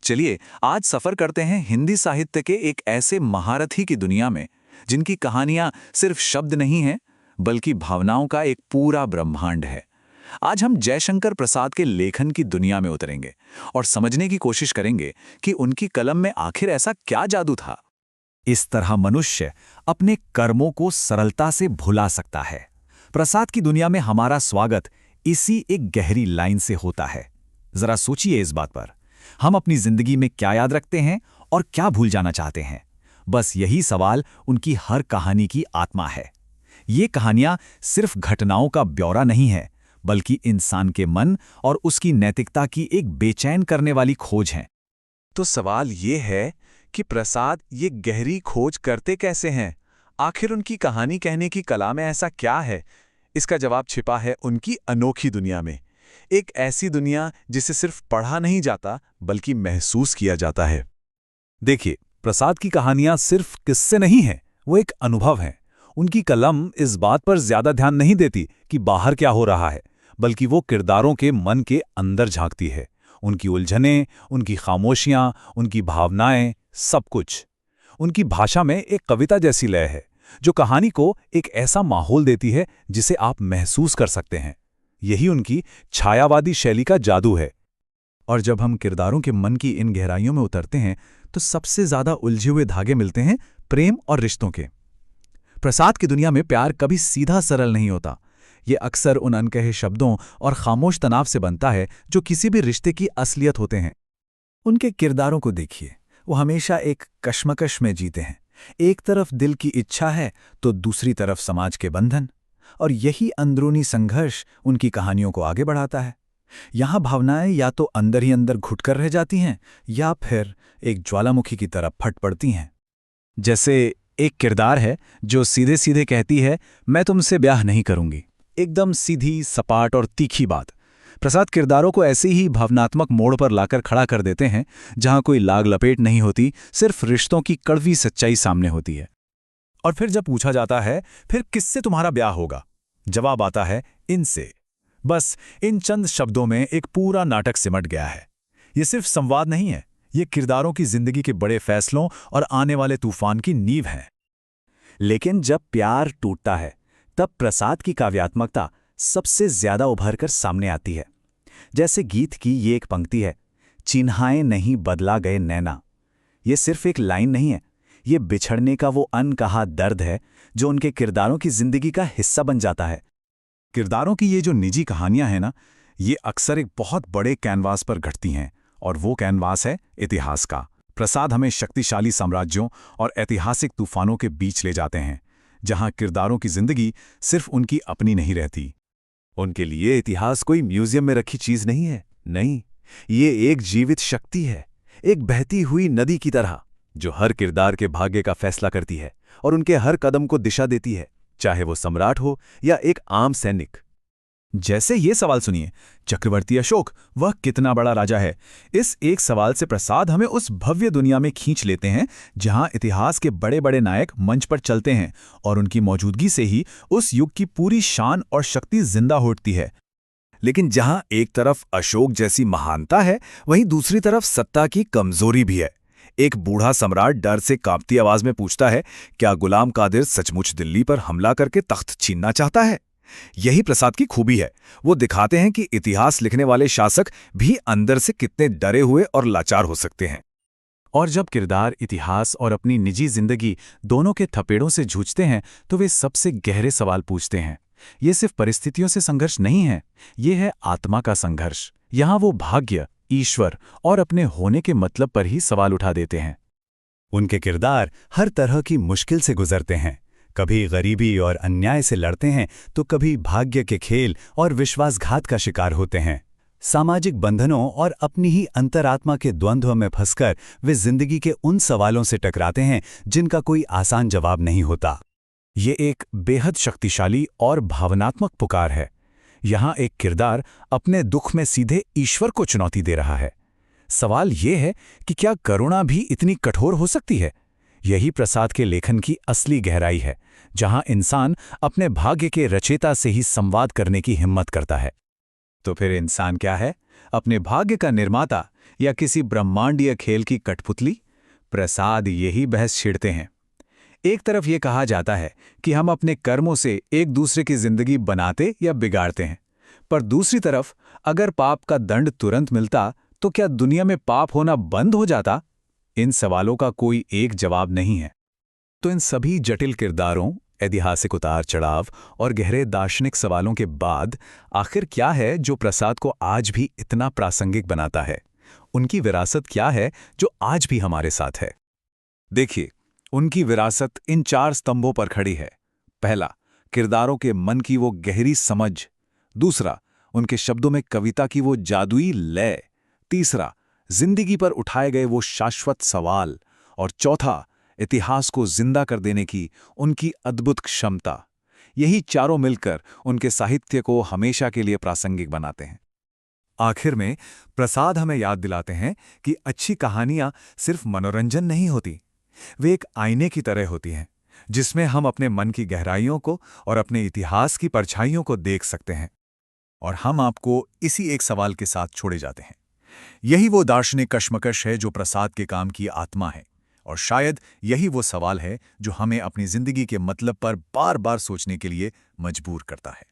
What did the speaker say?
चलिए आज सफर करते हैं हिंदी साहित्य के एक ऐसे महारथी की दुनिया में जिनकी कहानियां सिर्फ शब्द नहीं हैं बल्कि भावनाओं का एक पूरा ब्रह्मांड है। आज हम जयशंकर प्रसाद के लेखन की दुनिया में उतरेंगे और समझने की कोशिश करेंगे कि उनकी कलम में आखिर ऐसा क्या जादू था। इस तरह मनुष्य अपने कर्मों को सरलता से भुला सकता है। प्रसाद की दुनिया में हमारा स्वागत इसी एक गहरी लाइन से होता है। जरा सोचिए इस बात पर, हम अपनी जिंदगी में क्या याद रखते हैं और क्या भूल जाना चाहते हैं। बस यही सवाल उनकी हर कहानी की आत्मा है। ये कहानियां सिर्फ घटनाओं का ब्यौरा नहीं है, बल्कि इंसान के मन और उसकी नैतिकता की एक बेचैन करने वाली खोज है। तो सवाल ये है कि प्रसाद ये गहरी खोज करते कैसे हैं? आखिर उनकी कहानी कहने की कला में ऐसा क्या है? इसका जवाब छिपा है उनकी अनोखी दुनिया में। एक ऐसी दुनिया जिसे सिर्फ पढ़ा नहीं जाता बल्कि महसूस किया जाता है। देखिए, प्रसाद की कहानियां सिर्फ किस्से नहीं हैं, वो एक अनुभव है। उनकी कलम इस बात पर ज्यादा ध्यान नहीं देती कि बाहर क्या हो रहा है, बल्कि वो किरदारों के मन के अंदर झांकती है। उनकी उलझनें, उनकी खामोशियां, उनकी भावनाएं, सब कुछ। उनकी भाषा में एक कविता जैसी लय है जो कहानी को एक ऐसा माहौल देती है जिसे आप महसूस कर सकते हैं। यही उनकी छायावादी शैली का जादू है। और जब हम किरदारों के मन की इन गहराइयों में उतरते हैं तो सबसे ज्यादा उलझे हुए धागे मिलते हैं प्रेम और रिश्तों के। प्रसाद की दुनिया में प्यार कभी सीधा सरल नहीं होता। ये अक्सर उन अनकहे शब्दों और खामोश तनाव से बनता है जो किसी भी रिश्ते की असलियत होते हैं। उनके किरदारों को देखिए, वो हमेशा एक कश्मकश में जीते हैं। एक तरफ दिल की इच्छा है तो दूसरी तरफ समाज के बंधन, और यही अंदरूनी संघर्ष उनकी कहानियों को आगे बढ़ाता है। यहाँ भावनाएं या तो अंदर ही अंदर घुटकर रह जाती हैं या फिर एक ज्वालामुखी की तरफ फट पड़ती हैं। जैसे एक किरदार है जो सीधे सीधे कहती है, मैं तुमसे ब्याह नहीं करूंगी। एकदम सीधी, सपाट और तीखी बात। प्रसाद किरदारों को ऐसे ही भावनात्मक मोड़ पर लाकर खड़ा कर देते हैं जहां कोई लाग लपेट नहीं होती, सिर्फ रिश्तों की कड़वी सच्चाई सामने होती है। और फिर जब पूछा जाता है फिर किससे तुम्हारा ब्याह होगा, जवाब आता है इनसे। बस इन चंद शब्दों में एक पूरा नाटक सिमट गया है। ये सिर्फ संवाद नहीं है, ये किरदारों की जिंदगी के बड़े फैसलों और आने वाले तूफान की नींव है। लेकिन जब प्यार टूटता है तब प्रसाद की काव्यात्मकता सबसे ज्यादा उभरकर सामने आती है। जैसे गीत की ये एक पंक्ति है, चिन्हाएं नहीं बदला गए नैना। ये सिर्फ एक लाइन नहीं है, ये बिछड़ने का वो अनकहा दर्द है जो उनके किरदारों की जिंदगी का हिस्सा बन जाता है। किरदारों की ये जो निजी कहानियां हैं ना, ये अक्सर एक बहुत बड़े कैनवास पर घटती हैं, और वो कैनवास है इतिहास का। प्रसाद हमें शक्तिशाली साम्राज्यों और ऐतिहासिक तूफानों के बीच ले जाते हैं, जहां किरदारों की जिंदगी सिर्फ उनकी अपनी नहीं रहती। उनके लिए इतिहास कोई म्यूजियम में रखी चीज नहीं है, नहीं, ये एक जीवित शक्ति है, एक बहती हुई नदी की तरह जो हर किरदार के भाग्य का फैसला करती है और उनके हर कदम को दिशा देती है, चाहे वो सम्राट हो या एक आम सैनिक। जैसे ये सवाल सुनिए, चक्रवर्ती अशोक वह कितना बड़ा राजा है? इस एक सवाल से प्रसाद हमें उस भव्य दुनिया में खींच लेते हैं जहां इतिहास के बड़े बड़े नायक मंच पर चलते हैं और उनकी मौजूदगी से ही उस युग की पूरी शान और शक्ति जिंदा होती है। लेकिन जहां एक तरफ अशोक जैसी महानता है, वहीं दूसरी तरफ सत्ता की कमजोरी भी है। एक बूढ़ा सम्राट डर से कांपती आवाज में पूछता है, क्या गुलाम कादिर सचमुच दिल्ली पर हमला करके तख्त छीनना चाहता है? यही प्रसाद की खूबी है। वो दिखाते हैं कि इतिहास लिखने वाले शासक भी अंदर से कितने डरे हुए और लाचार हो सकते हैं। और जब किरदार इतिहास और अपनी निजी जिंदगी दोनों के थपेड़ों से जूझते हैं तो वे सबसे गहरे सवाल पूछते हैं। ये सिर्फ परिस्थितियों से संघर्ष नहीं है, ये है आत्मा का संघर्ष। यहाँ वो भाग्य, ईश्वर और अपने होने के मतलब पर ही सवाल उठा देते हैं। उनके किरदार हर तरह की मुश्किल से गुजरते हैं। कभी गरीबी और अन्याय से लड़ते हैं तो कभी भाग्य के खेल और विश्वासघात का शिकार होते हैं। सामाजिक बंधनों और अपनी ही अंतरात्मा के द्वंद्व में फंसकर वे जिंदगी के उन सवालों से टकराते हैं जिनका कोई आसान जवाब नहीं होता। ये एक बेहद शक्तिशाली और भावनात्मक पुकार है। यहाँ एक किरदार अपने दुख में सीधे ईश्वर को चुनौती दे रहा है। सवाल ये है कि क्या करुणा भी इतनी कठोर हो सकती है? यही प्रसाद के लेखन की असली गहराई है, जहां इंसान अपने भाग्य के रचयिता से ही संवाद करने की हिम्मत करता है। तो फिर इंसान क्या है? अपने भाग्य का निर्माता, या किसी ब्रह्मांडीय खेल की कठपुतली? प्रसाद यही बहस छेड़ते हैं। एक तरफ ये कहा जाता है कि हम अपने कर्मों से एक दूसरे की जिंदगी बनाते या बिगाड़ते हैं, पर दूसरी तरफ अगर पाप का दंड तुरंत मिलता तो क्या दुनिया में पाप होना बंद हो जाता? इन सवालों का कोई एक जवाब नहीं है। तो इन सभी जटिल किरदारों, ऐतिहासिक उतार चढ़ाव और गहरे दार्शनिक सवालों के बाद आखिर क्या है जो प्रसाद को आज भी इतना प्रासंगिक बनाता है? उनकी विरासत क्या है जो आज भी हमारे साथ है? देखिए, उनकी विरासत इन 4 स्तंभों पर खड़ी है। पहला, किरदारों के मन की वो गहरी समझ। दूसरा, उनके शब्दों में कविता की वो जादुई लय। तीसरा, जिंदगी पर उठाए गए वो शाश्वत सवाल। और चौथा, इतिहास को जिंदा कर देने की उनकी अद्भुत क्षमता। यही चारों मिलकर उनके साहित्य को हमेशा के लिए प्रासंगिक बनाते हैं। आखिर में प्रसाद हमें याद दिलाते हैं कि अच्छी कहानियां सिर्फ मनोरंजन नहीं होती, वे एक आईने की तरह होती हैं, जिसमें हम अपने मन की गहराइयों को और अपने इतिहास की परछाइयों को देख सकते हैं। और हम आपको इसी एक सवाल के साथ छोड़े जाते हैं। यही वो दार्शनिक कश्मकश है जो प्रसाद के काम की आत्मा है, और शायद यही वो सवाल है जो हमें अपनी जिंदगी के मतलब पर बार बार सोचने के लिए मजबूर करता है।